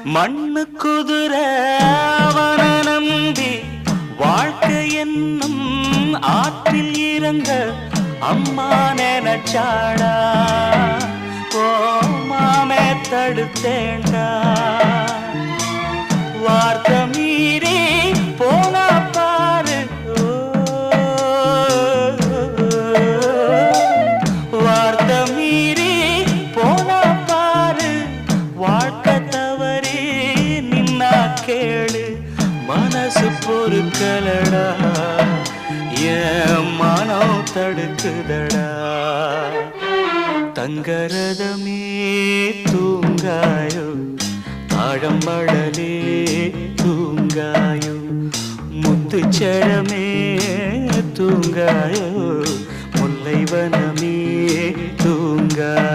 மண்ணு குதிர அவன நம்பி வாழ்க்கை என்னும் ஆற்றில் இறங்க அம்மா நினைச்சாடா மாமே தடுத்தேண்டா வார்த்தை மீறி போனா பாரு வார்த்தை மீறி போனா பாரு வாழ்க்கை தவறி நின்னா கேளு மனசு பொறுக்கலடா என் மனம் தடுக்குதடா தங்கரதமே தூங்காயோ தாழம்பழலே தூங்காயோ முத்துச்சரமே தூங்காயோ முல்லைவனமே தூங்காயோ